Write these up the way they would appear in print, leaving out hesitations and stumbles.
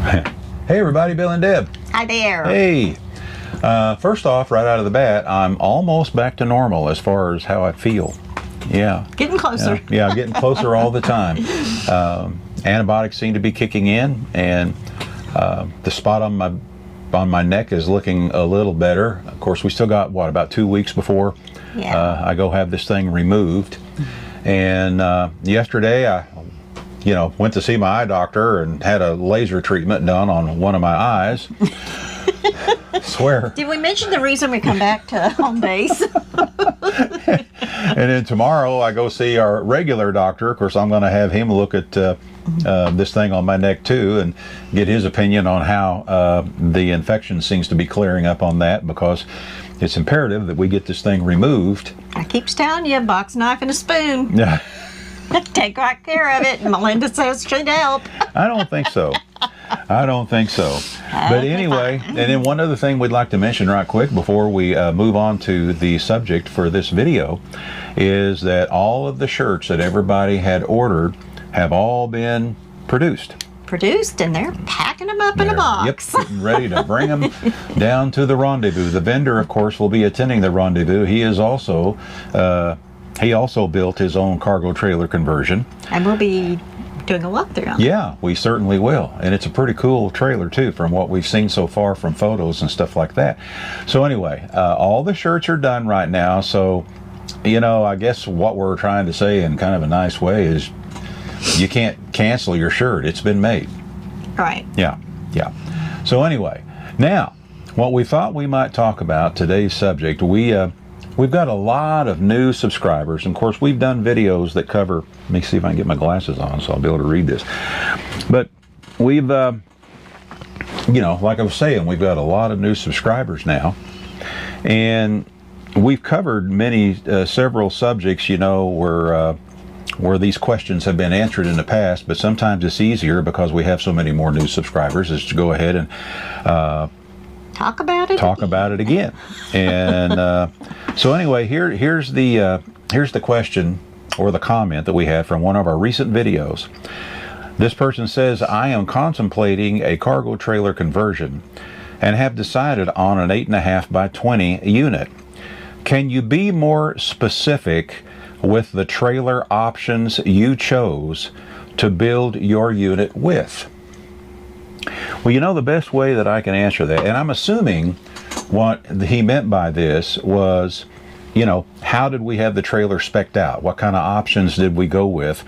Hey everybody, Bill and Deb. Hi there. Hey. First off, right out of the bat, I'm almost back to normal as far as how I feel. Yeah. Getting closer. Yeah, getting closer all the time. Antibiotics seem to be kicking in, and the spot on my neck is looking a little better. Of course, we still got, about 2 weeks before I go have this thing removed. And yesterday I went to see my eye doctor and had a laser treatment done on one of my eyes. Swear. Did we mention the reason we come back to home base? And then tomorrow I go see our regular doctor. Of course, I'm going to have him look at this thing on my neck too and get his opinion on how the infection seems to be clearing up on that, because it's imperative that we get this thing removed. I keep telling you, a box knife and a spoon. Yeah. Take right care of it. Melinda says should help. I don't think so. I don't think so. But anyway, and then one other thing we'd like to mention right quick before we move on to the subject for this video is that all of the shirts that everybody had ordered have all been produced. And they're packing them up in a box. Yep, getting ready to bring them down to the rendezvous. The vendor, of course, will be attending the rendezvous. He is also he also built his own cargo trailer conversion. And we'll be doing a walkthrough on it. Yeah, we certainly will. And it's a pretty cool trailer too, from what we've seen so far from photos and stuff like that. So anyway, all the shirts are done right now. So, I guess what we're trying to say in kind of a nice way is you can't cancel your shirt. It's been made. Right. Yeah. So anyway, now what we thought we might talk about today's subject, we've got a lot of new subscribers. And of course, we've done videos that cover, let me see if I can get my glasses on so I'll be able to read this. But we've, like I was saying, we've got a lot of new subscribers now. And we've covered several subjects, where these questions have been answered in the past, but sometimes it's easier because we have so many more new subscribers is to go ahead and talk about it again. And so anyway, here's the question or the comment that we had from one of our recent videos. This person says, I am contemplating a cargo trailer conversion and have decided on an 8.5 by 20 unit. Can you be more specific with the trailer options you chose to build your unit with? Well, the best way that I can answer that, and I'm assuming what he meant by this was, how did we have the trailer spec'd out? What kind of options did we go with,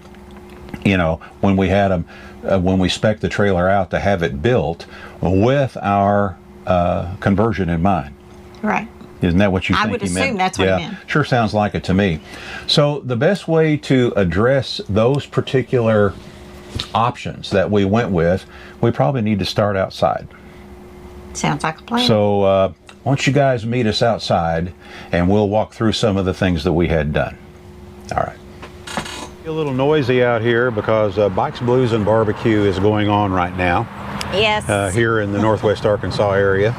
when we had them, when we spec'd the trailer out to have it built with our conversion in mind? Right. Isn't that what you think I would he assume meant? that's what he meant. Sure sounds like it to me. So the best way to address those particular options that we went with, we probably need to start outside. Sounds like a plan. So why don't you guys meet us outside and we'll walk through some of the things that we had done. All right. A little noisy out here because Bikes, Blues, and Barbecue is going on right now. Yes. Here in the Northwest Arkansas area,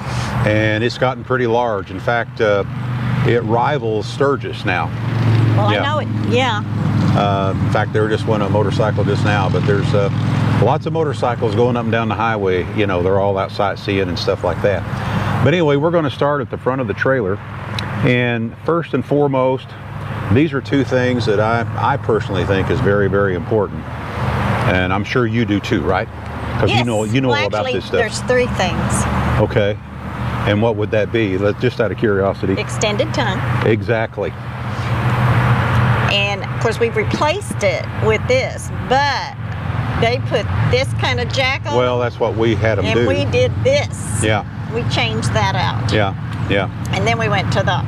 and it's gotten pretty large. In fact, it rivals Sturgis now. Well, yeah. I know it. Yeah. In fact, there just went a motorcycle just now, but there's lots of motorcycles going up and down the highway. They're all out sightseeing and stuff like that. But anyway, we're going to start at the front of the trailer, and first and foremost, these are two things that I personally think is very, very important, and I'm sure you do too, right? Because yes. you know well, all about actually, this stuff. There's three things. Okay. And what would that be? Just out of curiosity. Extended tongue. Exactly. And of course we've replaced it with this, but they put this kind of jack on. Well, that's what we had them do. And we did this. Yeah. We changed that out. Yeah. And then we went to the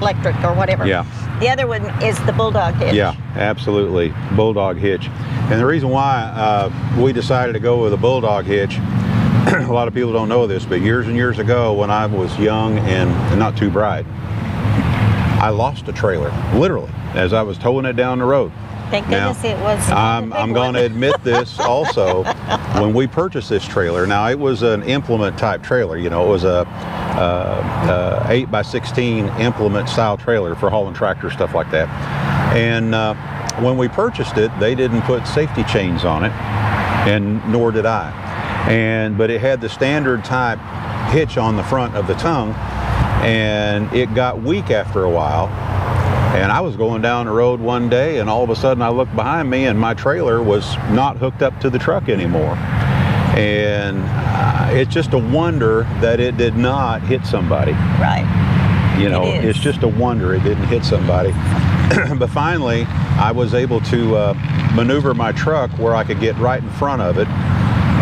electric or whatever. Yeah. The other one is the Bulldog hitch. Yeah, absolutely. Bulldog hitch. And the reason why we decided to go with a Bulldog hitch, a lot of people don't know this, but years and years ago when I was young and not too bright, I lost a trailer, literally, as I was towing it down the road. Thank goodness it was. I'm going to admit this also. When we purchased this trailer, now it was an implement type trailer. It was a 8x16 implement style trailer for hauling tractors, stuff like that. And when we purchased it, they didn't put safety chains on it, and nor did I. but it had the standard type hitch on the front of the tongue, and it got weak after a while. And I was going down the road one day, and all of a sudden I looked behind me, and my trailer was not hooked up to the truck anymore. And it's just a wonder that it did not hit somebody. Right. You know, it's just a wonder it didn't hit somebody. But finally, I was able to maneuver my truck where I could get right in front of it,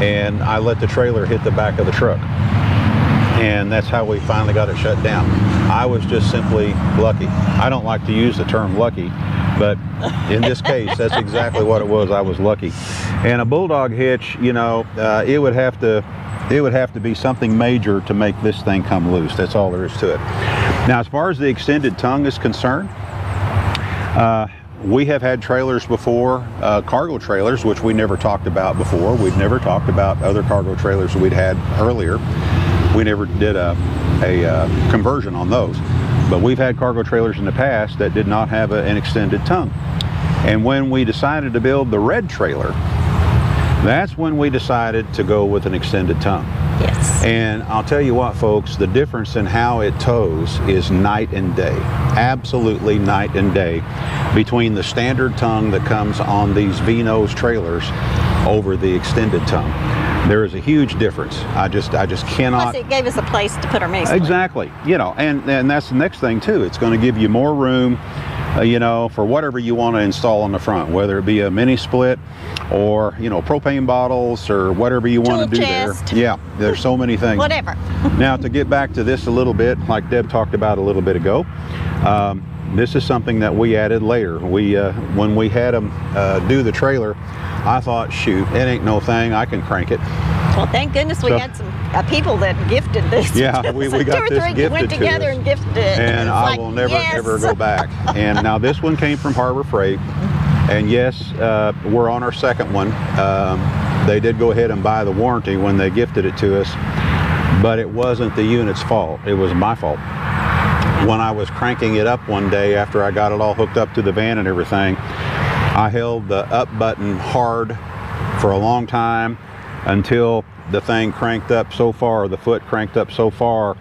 and I let the trailer hit the back of the truck. And that's how we finally got it shut down. I was just simply lucky. I don't like to use the term lucky, but in this case, that's exactly what it was. I was lucky. And a bulldog hitch, you know, it would have to be something major to make this thing come loose. That's all there is to it. Now, as far as the extended tongue is concerned, we have had trailers before, cargo trailers, which we never talked about before. We'd never talked about other cargo trailers we'd had earlier. We never did a conversion on those. But we've had cargo trailers in the past that did not have an extended tongue. And when we decided to build the red trailer, that's when we decided to go with an extended tongue. Yes. And I'll tell you what, folks, the difference in how it tows is night and day. Absolutely night and day between the standard tongue that comes on these V-nose trailers over the extended tongue. There is a huge difference. I just cannot. Plus, it gave us a place to put our mace plate. Exactly. You know, and that's the next thing too. It's going to give you more room, you know, for whatever you want to install on the front, whether it be a mini split or, you know, propane bottles or whatever you want to do there. Yeah, there's so many things. Whatever. Now, to get back to this a little bit, like Deb talked about a little bit ago, this is something that we added later. We when we had them do the trailer, I thought, shoot, it ain't no thing. I can crank it. Well, thank goodness we had some people that gifted this. Yeah, we got this gifted went together to us, and gifted it. And I will never, ever go back. And now this one came from Harbor Freight. And yes, we're on our second one. They did go ahead and buy the warranty when they gifted it to us. But it wasn't the unit's fault. It was my fault. When I was cranking it up one day after I got it all hooked up to the van and everything, I held the up button hard for a long time until the thing cranked up so far, the foot cranked up so far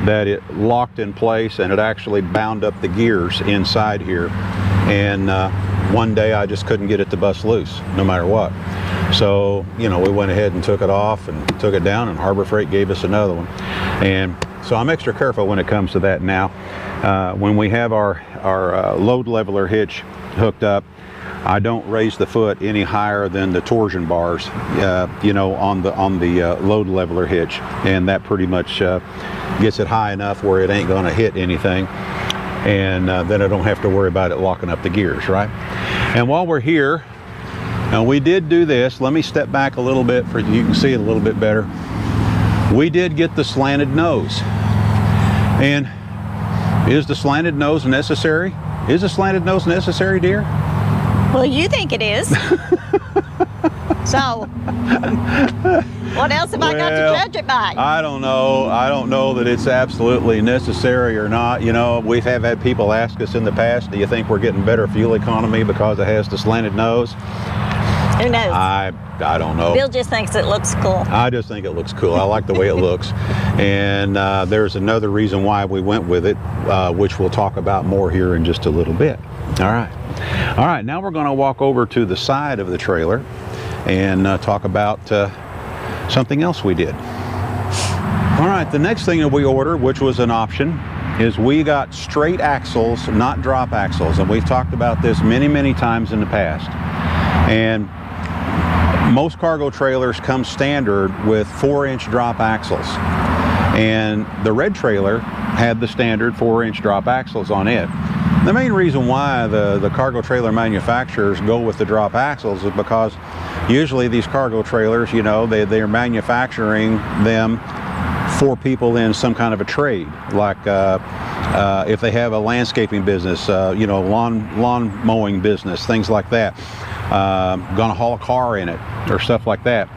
that it locked in place, and it actually bound up the gears inside here. And one day I just couldn't get it to bust loose, no matter what. So, you know, we went ahead and took it off and took it down, and Harbor Freight gave us another one. And so I'm extra careful when it comes to that now. When we have our load leveler hitch hooked up, I don't raise the foot any higher than the torsion bars, you know, on the load leveler hitch, and that pretty much gets it high enough where it ain't going to hit anything, and then I don't have to worry about it locking up the gears, right? And while we're here, now we did do this. Let me step back a little bit for you can see it a little bit better. We did get the slanted nose, and is the slanted nose necessary? Is the slanted nose necessary, dear? Well, you think it is. So, what else have I got to judge it by? I don't know. I don't know that it's absolutely necessary or not. You know, we have had people ask us in the past, do you think we're getting better fuel economy because it has the slanted nose? Who knows? I don't know. Bill just thinks it looks cool. I just think it looks cool. I like the way it looks. And there's another reason why we went with it, which we'll talk about more here in just a little bit. All right. All right, now we're going to walk over to the side of the trailer and talk about something else we did. All right, the next thing that we ordered, which was an option, is we got straight axles, not drop axles. And we've talked about this many, many times in the past. And most cargo trailers come standard with 4-inch drop axles. And the red trailer had the standard 4-inch drop axles on it. The main reason why the cargo trailer manufacturers go with the drop axles is because usually these cargo trailers, you know, they're manufacturing them for people in some kind of a trade, like if they have a landscaping business, you know, lawn mowing business, things like that. Gonna haul a car in it or stuff like that.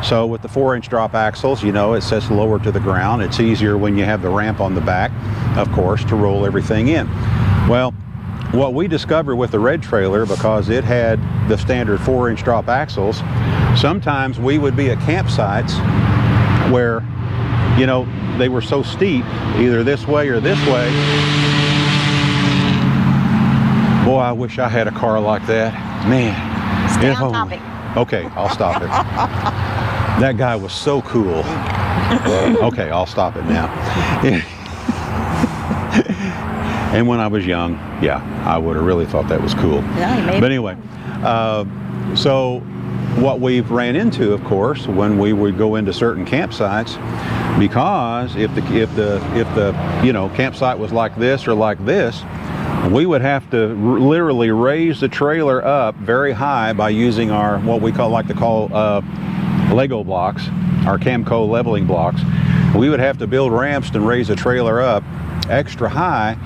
So with the 4-inch drop axles, you know, it sets lower to the ground. It's easier when you have the ramp on the back, of course, to roll everything in. Well, what we discovered with the red trailer, because it had the standard 4-inch drop axles, sometimes we would be at campsites where, you know, they were so steep, either this way or this way. Boy, I wish I had a car like that. Man. Stay on topic. Okay, I'll stop it. That guy was so cool. Okay, I'll stop it now. And when I was young, yeah, I would have really thought that was cool. Yeah, maybe. But anyway, so what we've ran into, of course, when we would go into certain campsites, because if the you know, campsite was like this or like this, we would have to literally raise the trailer up very high by using our, what we like to call Lego blocks, our Camco leveling blocks. We would have to build ramps and raise the trailer up extra high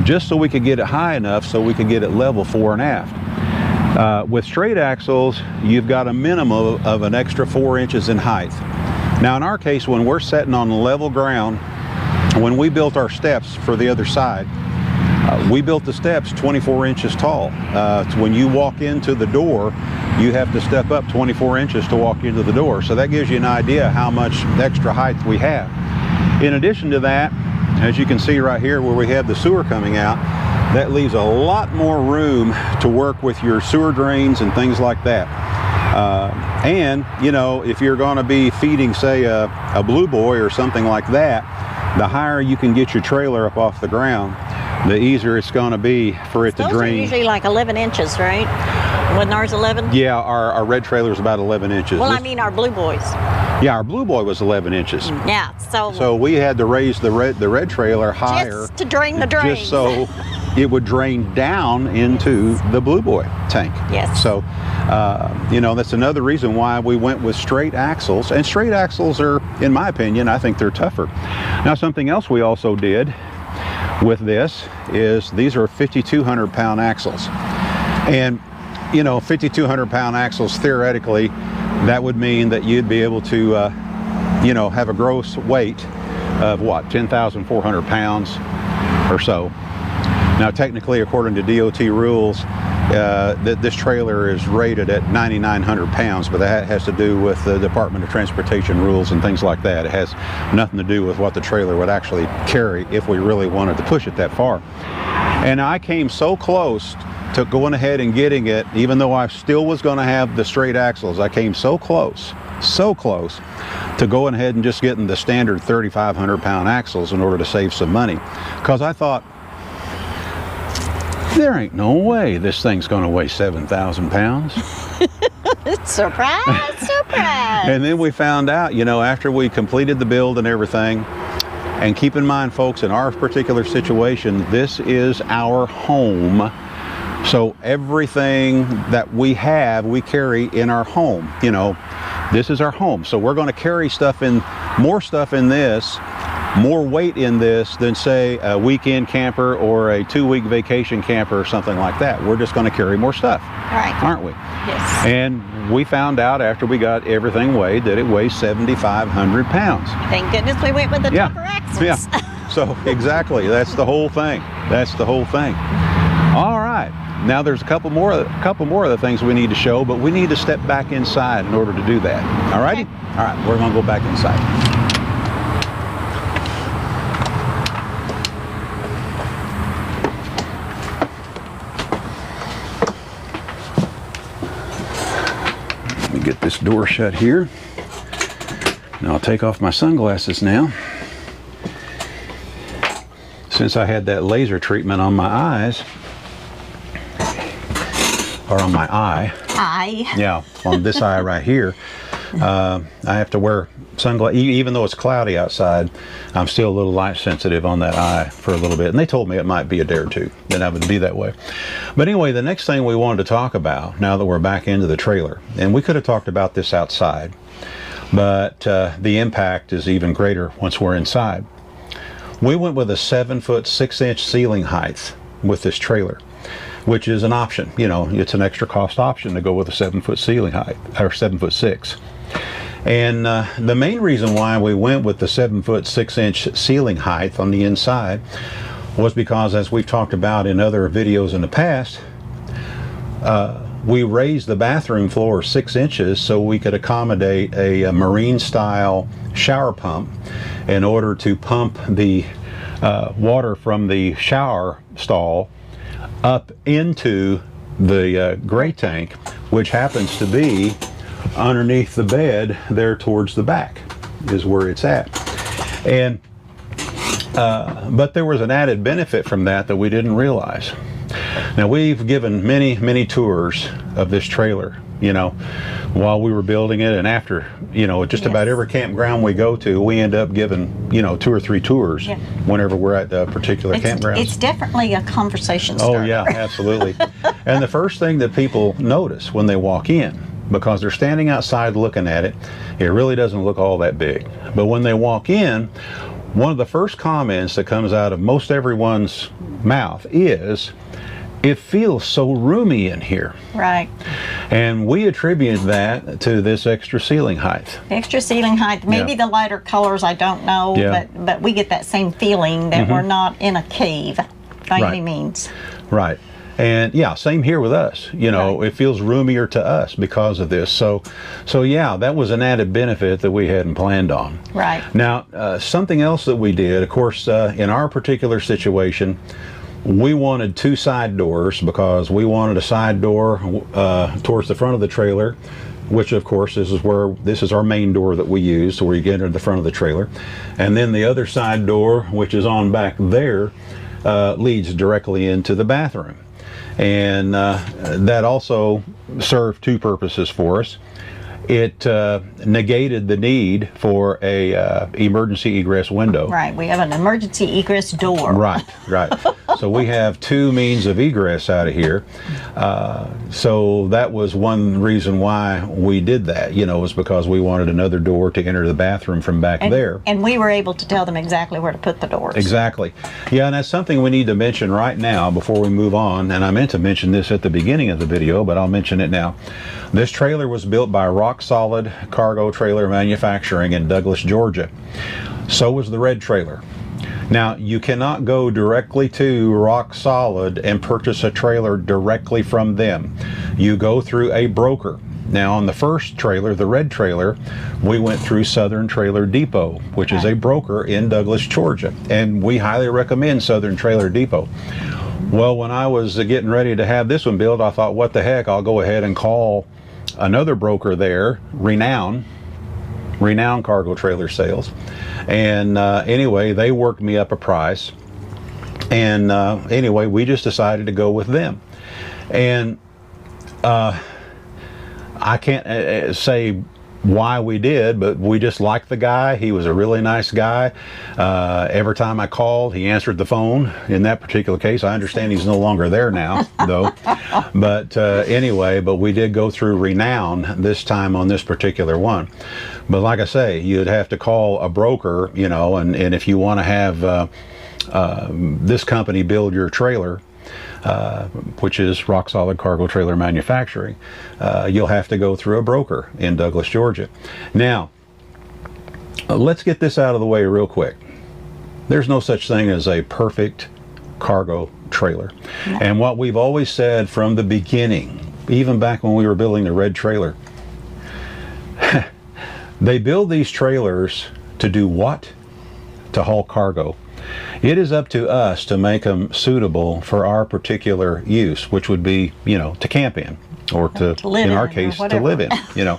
just so we could get it high enough so we could get it level fore and aft. With straight axles, you've got a minimum of an extra 4 inches in height. Now in our case, when we're sitting on level ground, when we built our steps for the other side, we built the steps 24 inches tall. When you walk into the door, you have to step up 24 inches to walk into the door. So that gives you an idea how much extra height we have. In addition to that, as you can see right here where we have the sewer coming out, that leaves a lot more room to work with your sewer drains and things like that. And, you know, if you're going to be feeding, say, a Blue Boy or something like that, the higher you can get your trailer up off the ground, the easier it's going to be for it to Those drain. are usually like 11 inches, right? Wasn't ours 11? Yeah, our red trailer is about 11 inches. Well, I mean our Blue Boys. Yeah, our Blue Boy was 11 inches. Yeah, So we had to raise the red trailer higher. just to drain the drains. Just so it would drain down into the Blue Boy tank. Yes. So, you know, that's another reason why we went with straight axles. And straight axles are, in my opinion, I think they're tougher. Now, something else we also did with this is these are 5,200 pound axles. And, you know, 5,200 pound axles, theoretically, that would mean that you'd be able to, you know, have a gross weight of what, 10,400 pounds or so. Now, technically, according to DOT rules, this trailer is rated at 9,900 pounds, but that has to do with the Department of Transportation rules and things like that. It has nothing to do with what the trailer would actually carry if we really wanted to push it that far. And I came so close to going ahead and getting it, even though I still was going to have the straight axles. I came so close to going ahead and just getting the standard 3,500 pound axles in order to save some money, because I thought, there ain't no way this thing's going to weigh 7,000 pounds. Surprise, surprise. And then we found out, you know, after we completed the build and everything, and keep in mind, folks, in our particular situation, this is our home. So everything that we have, we carry in our home. You know, this is our home. So we're going to carry more stuff in this, more weight in this than, say, a weekend camper or a 2-week vacation camper or something like that. We're just going to carry more stuff, Right. aren't we? Yes. And we found out after we got everything weighed that it weighs 7,500 pounds. Thank goodness we went with the Yeah. tougher axles. Yeah. So exactly, that's the whole thing. That's the whole thing. All right. Now there's a couple more of the things we need to show, but we need to step back inside in order to do that. All righty? Okay. All right, we're going to go back inside. Let me get this door shut here. Now I'll take off my sunglasses now. Since I had that laser treatment on my eyes, or on my eye. Yeah, on this eye right here. I have to wear sunglasses. Even though it's cloudy outside, I'm still a little light sensitive on that eye for a little bit. And they told me it might be a day or two that I would be that way. But anyway, the next thing we wanted to talk about, now that we're back into the trailer, and we could have talked about this outside, but the impact is even greater once we're inside. We went with a 7-foot 6-inch ceiling height with this trailer, which is an option. You know, it's an extra cost option to go with a 7-foot ceiling height, or 7'6". And the main reason why we went with the 7-foot 6-inch ceiling height on the inside was because, as we've talked about in other videos in the past, we raised the bathroom floor 6 inches so we could accommodate a marine style shower pump in order to pump the water from the shower stall up into the gray tank, which happens to be underneath the bed there towards the back is where it's at. And but there was an added benefit from that we didn't realize. Now, we've given many tours of this trailer, you know, while we were building it, and after, you know, just about every campground we go to, we end up giving, you know, 2 or 3 tours whenever we're at the particular campground. It's definitely a conversation starter. Oh yeah, absolutely. And the first thing that people notice when they walk in, because they're standing outside looking at it, it really doesn't look all that big. But when they walk in, one of the first comments that comes out of most everyone's mouth is, it feels so roomy in here. Right. And we attribute that to this extra ceiling height. Extra ceiling height. Maybe the lighter colors, I don't know, but we get that same feeling that we're not in a cave by any means. Right. And yeah, same here with us. You know, it feels roomier to us because of this. So yeah, that was an added benefit that we hadn't planned on. Right. Now, something else that we did, of course, in our particular situation, we wanted 2 side doors because we wanted a side door towards the front of the trailer, which of course this is our main door that we use, so where you get into the front of the trailer. And then the other side door, which is on back there, leads directly into the bathroom. And that also served 2 purposes for us. It negated the need for a emergency egress window. Right, we have an emergency egress door. Right. So we have 2 means of egress out of here. So that was one reason why we did that, you know, was because we wanted another door to enter the bathroom from back there. And we were able to tell them exactly where to put the doors. Exactly. Yeah, and that's something we need to mention right now before we move on. And I meant to mention this at the beginning of the video, but I'll mention it now. This trailer was built by Rock Solid Cargo Trailer Manufacturing in Douglas, Georgia. So was the red trailer. Now, you cannot go directly to Rock Solid and purchase a trailer directly from them. You go through a broker. Now, on the first trailer, the red trailer, we went through Southern Trailer Depot, which is a broker in Douglas, Georgia. And we highly recommend Southern Trailer Depot. Well, when I was getting ready to have this one built, I thought, what the heck, I'll go ahead and call another broker there, Renown Cargo Trailer Sales. And anyway, they worked me up a price. And anyway, we just decided to go with them. And I can't say why we did, but we just liked the guy. He was a really nice guy. Every time I called, he answered the phone. In that particular case, I understand he's no longer there now, though. But anyway, but we did go through Renown this time on this particular one. But like I say, you'd have to call a broker, you know, and if you want to have this company build your trailer, which is Rock Solid Cargo Trailer Manufacturing, you'll have to go through a broker in Douglas, Georgia. Now, let's get this out of the way real quick. There's no such thing as a perfect cargo trailer. And what we've always said from the beginning, even back when we were building the red trailer, they build these trailers to do what? To haul cargo. It is up to us to make them suitable for our particular use, which would be, you know, to camp in, or to in our case, to live in, you know.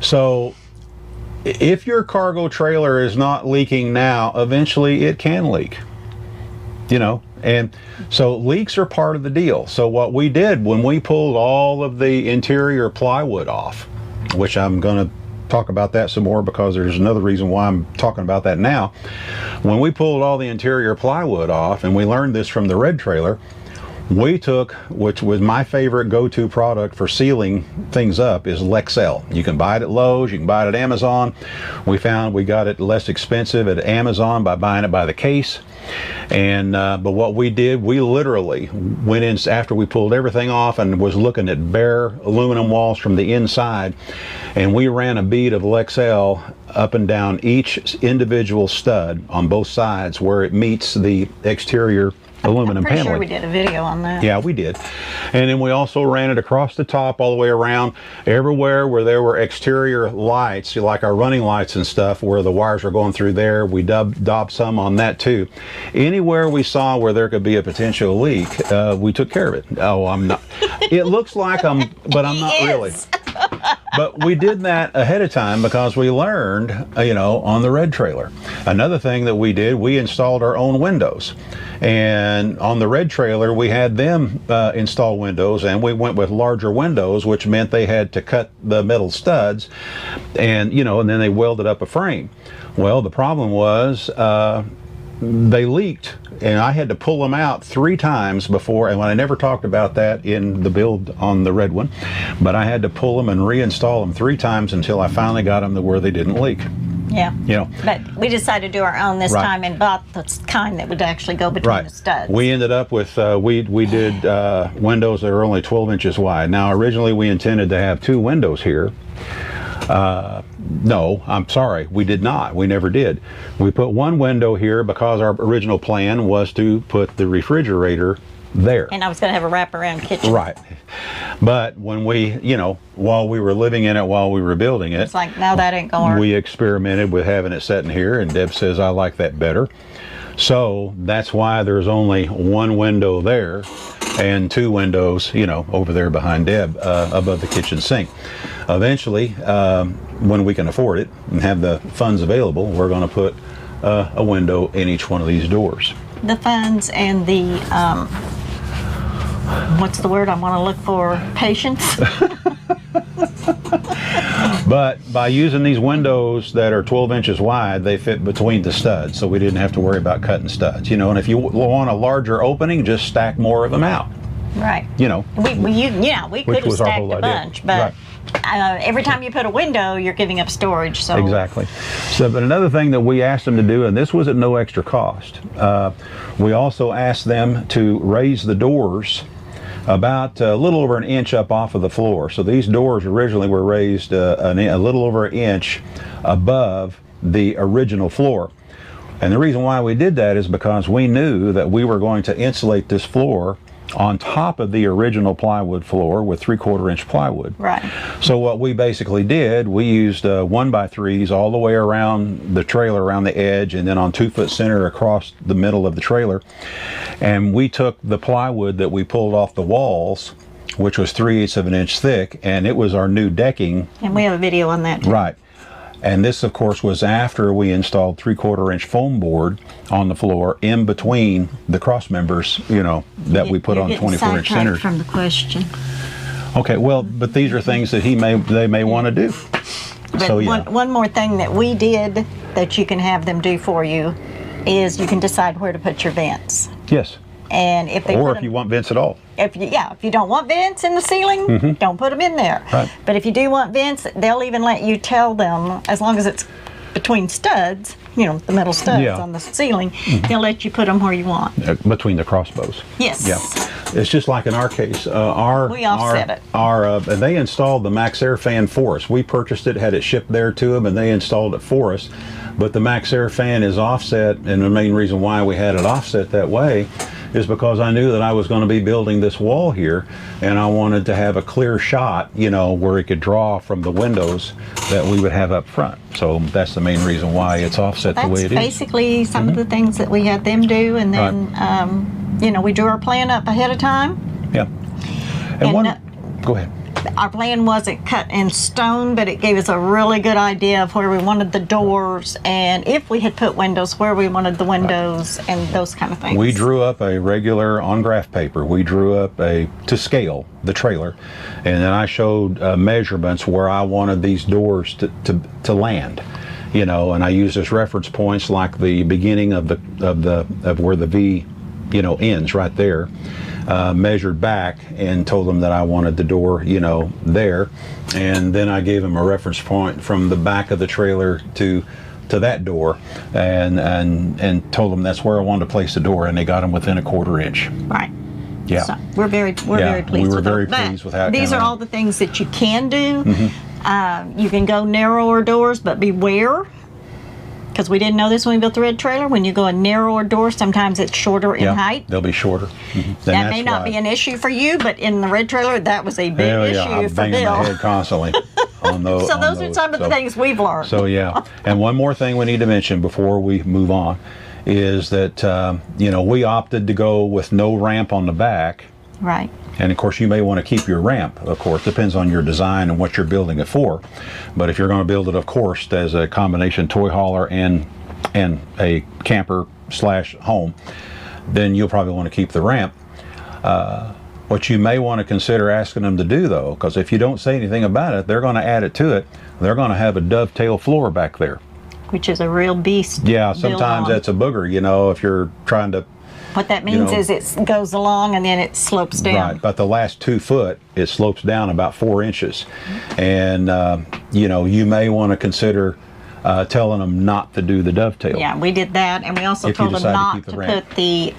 So if your cargo trailer is not leaking now, eventually it can leak, you know. And so leaks are part of the deal. So what we did when we pulled all of the interior plywood off, which I'm going to talk about that some more because there's another reason why I'm talking about that now. When we pulled all the interior plywood off, and we learned this from the red trailer, we took, which was my favorite go-to product for sealing things up, is Lexel. You can buy it at Lowe's, you can buy it at Amazon. We found we got it less expensive at Amazon by buying it by the case. And but what we did, we literally went in after we pulled everything off and was looking at bare aluminum walls from the inside, and we ran a bead of Lexel up and down each individual stud on both sides where it meets the exterior aluminum Pretty paneling. sure we did a video on that. Yeah, we did. And then we also ran it across the top all the way around. Everywhere where there were exterior lights, like our running lights and stuff, where the wires were going through there, we daubed some on that too. Anywhere we saw where there could be a potential leak, we took care of it. Oh, I'm not. It looks like I'm, but I'm not really. But we did that ahead of time because we learned, on the red trailer. Another thing that we did, we installed our own windows. And on the red trailer, we had them install windows, and we went with larger windows, which meant they had to cut the metal studs, and then they welded up a frame. Well, the problem was they leaked, and I had to pull them out 3 times before, and I never talked about that in the build on the red one, but I had to pull them and reinstall them 3 times until I finally got them to where they didn't leak. Yeah. But we decided to do our own this Right. time and bought the kind that would actually go between the studs. We ended up with, we did windows that are only 12 inches wide. Now, originally we intended to have 2 windows here. No, I'm sorry, we did not. We never did. We put 1 window here because our original plan was to put the refrigerator there. And I was going to have a wraparound kitchen. Right. But when we, while we were living in it, while we were building it, It's like, no, that ain't going to work. we experimented with having it sitting here, and Deb says, I like that better. So that's why there's only 1 window there and 2 windows, over there behind Deb, above the kitchen sink. Eventually, when we can afford it and have the funds available, we're going to put a window in each one of these doors. The funds and the, what's the word I want to look for? Patience. But by using these windows that are 12 inches wide, they fit between the studs, so we didn't have to worry about cutting studs. And if you want a larger opening, just stack more of them out. Right. You know. We could have was our stacked whole a idea. bunch, but every time you put a window, you're giving up storage. So Exactly. So, but another thing that we asked them to do, and this was at no extra cost, we also asked them to raise the doors about a little over an inch up off of the floor. So these doors originally were raised a little over an inch above the original floor. And the reason why we did that is because we knew that we were going to insulate this floor on top of the original plywood floor with 3/4 inch plywood. Right. So what we basically did, we used 1x3s all the way around the trailer, around the edge, and then on 2-foot center across the middle of the trailer. And we took the plywood that we pulled off the walls, which was 3/8 of an inch thick, and it was our new decking. And we have a video on that too. Right. And this, of course, was after we installed 3/4 inch foam board on the floor in between the cross members, that we put on 24 inch centers. From the question. Okay, well, but these are things that they may want to do. But So yeah, one more thing that we did that you can have them do for you is you can decide where to put your vents. yes. And if they Or put if you want vents at all. if you don't want vents in the ceiling, don't put them in there. Right. But if you do want vents, they'll even let you tell them, as long as it's between studs, the metal studs Yeah. on the ceiling, they'll let you put them where you want. Between the crossbows. Yes. Yeah, it's just like in our case. We offset it. They installed the Max Air fan for us. We purchased it, had it shipped there to them, and they installed it for us. But the Max Air fan is offset, and the main reason why we had it offset that way is because I knew that I was going to be building this wall here, and I wanted to have a clear shot, where it could draw from the windows that we would have up front. So that's the main reason why it's offset the way it That's is. basically some of the things that we had them do, and then we drew our plan up ahead of time. Yeah. And Go ahead. Our plan wasn't cut in stone, but it gave us a really good idea of where we wanted the doors, and if we had put windows, where we wanted the windows, and those kind of things. We drew up a regular on graph paper. We drew up to scale the trailer, and then I showed measurements where I wanted these doors to land. And I used as reference points like the beginning of where the V, ends right there. Measured back and told them that I wanted the door, there, and then I gave them a reference point from the back of the trailer to that door, and told them that's where I wanted to place the door, and they got them within 1/4 inch. Right. Yeah. So we're very pleased. We were with very that. pleased with how it These came are out. all the things that you can do. You can go narrower doors, but beware Because we didn't know this when we built the red trailer. When you go a narrower door, sometimes it's shorter in height. They'll be shorter. That may not be an issue for you, but in the red trailer, that was a big issue I'm for banging Bill. my head constantly on those. So those are some of the things we've learned. So yeah, and one more thing we need to mention before we move on is that we opted to go with no ramp on the back. Right. And of course, you may want to keep your ramp, of course, depends on your design and what you're building it for. But if you're going to build it, of course, as a combination toy hauler and a camper / home, then you'll probably want to keep the ramp. What you may want to consider asking them to do, though, because if you don't say anything about it, they're going to add it to it. They're going to have a dovetail floor back there. Which is a real beast. Yeah, sometimes that's a booger, if you're trying to. What that means is it goes along and then it slopes down. Right, but the last 2 foot, it slopes down about 4 inches. And, you may want to consider telling them not to do the dovetail. Yeah, we did that, and we also If you told them decide to not keep the to ramp. put the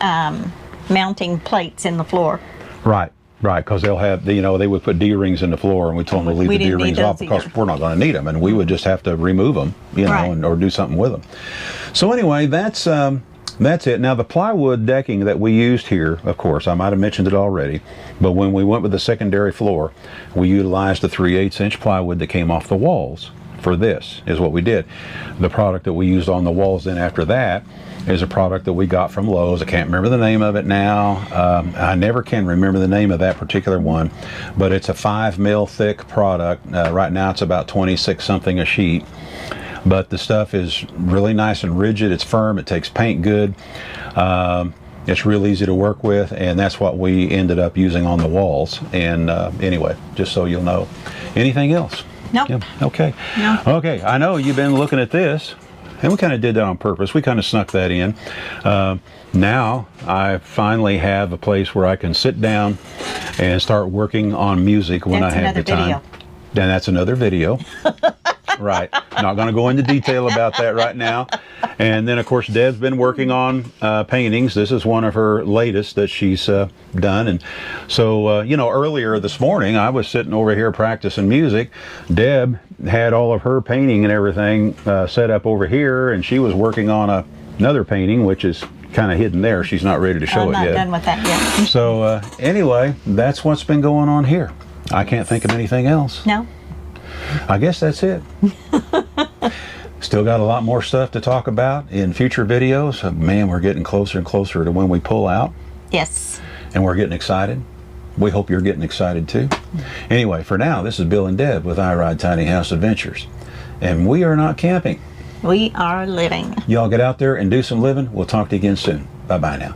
mounting plates in the floor. Right, because they'll have, they would put D-rings in the floor, and we told them to leave We the didn't need D-rings off those because either. we're not going to need them, and we would just have to remove them, Right. or do something with them. So anyway, that's it. Now the plywood decking that we used here, of course, I might have mentioned it already, but when we went with the secondary floor, we utilized the 3/8 inch plywood that came off the walls. For this is what we did. The product that we used on the walls then after that is a product that we got from Lowe's. I can't remember the name of it now. I never can remember the name of that particular one, but it's a 5 mil thick product. Right now it's about 26 something a sheet. But the stuff is really nice and rigid. It's firm. It takes paint good. It's real easy to work with, and that's what we ended up using on the walls. And anyway, just so you'll know. Anything else? Nope. Yeah. Okay. No. Okay. I know you've been looking at this, and we kind of did that on purpose. We kind of snuck that in. Now I finally have a place where I can sit down and start working on music when That's I have the another time. video. Then that's another video. Right. Not going to go into detail about that right now. And then, of course, Deb's been working on paintings. This is one of her latest that she's done. And so, earlier this morning, I was sitting over here practicing music. Deb had all of her painting and everything set up over here, and she was working on another painting, which is kind of hidden there. She's not ready to show I'm it not yet. done with that yet. So, anyway, that's what's been going on here. I can't think of anything else. No? I guess that's it. Still got a lot more stuff to talk about in future videos. Man, we're getting closer and closer to when we pull out, Yes. and we're getting excited. We hope you're getting excited too. Anyway, for now, this is Bill and Deb with I Ride Tiny House Adventures, and we are not camping. We are living. Y'all get out there and do some living. We'll talk to you again soon. Bye-bye now.